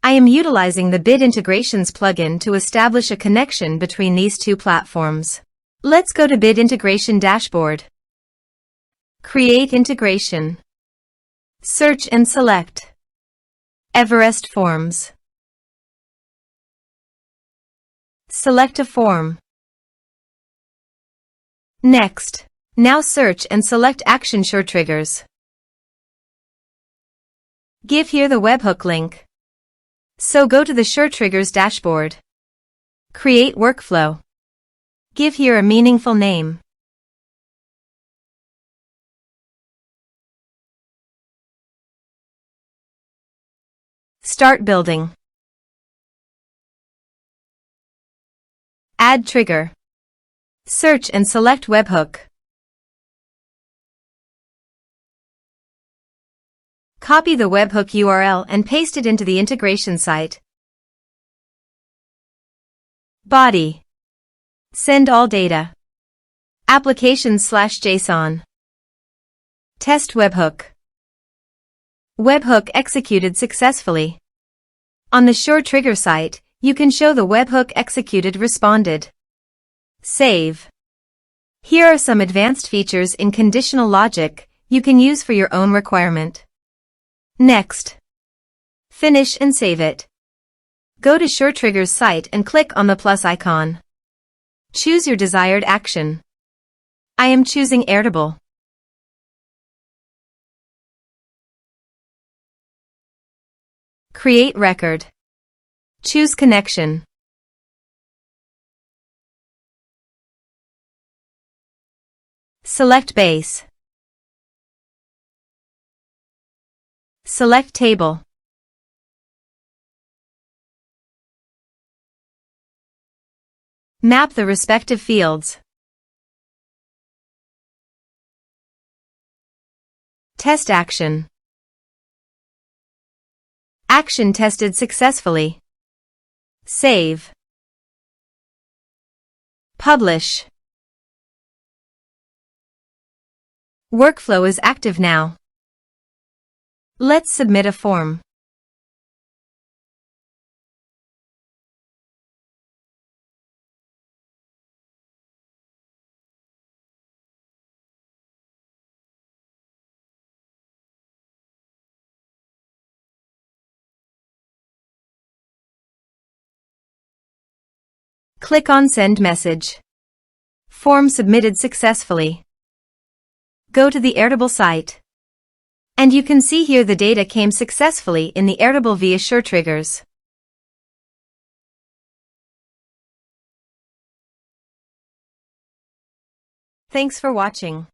I am utilizing the Bit Integrations plugin to establish a connection between these two platforms. Let's go to Bit Integration Dashboard. Create integration. Search and select Everest Forms. Select a form. Next. Now search and select Action SureTriggers. Give here the webhook link. So go to the SureTriggers dashboard. Create workflow. Give here a meaningful name. Start building. Add trigger. Search and select webhook. Copy the webhook URL and paste it into the integration site. Body. Send all data. Applications/JSON. Test webhook. Webhook executed successfully. On the SureTrigger site, you can show the webhook executed responded. Save. Here are some advanced features in conditional logic you can use for your own requirement. Next. Finish and save it. Go to SureTriggers site and click on the plus icon. Choose your desired action. I am choosing Airtable. Create record. Choose connection. Select base. Select table. Map the respective fields. Test action. Action tested successfully. Save. Publish. Workflow is active now. Let's submit a form. Click on Send Message. Form submitted successfully. Go to the Airtable site. And you can see here the data came successfully in the Airtable via SureTriggers. Thanks for watching.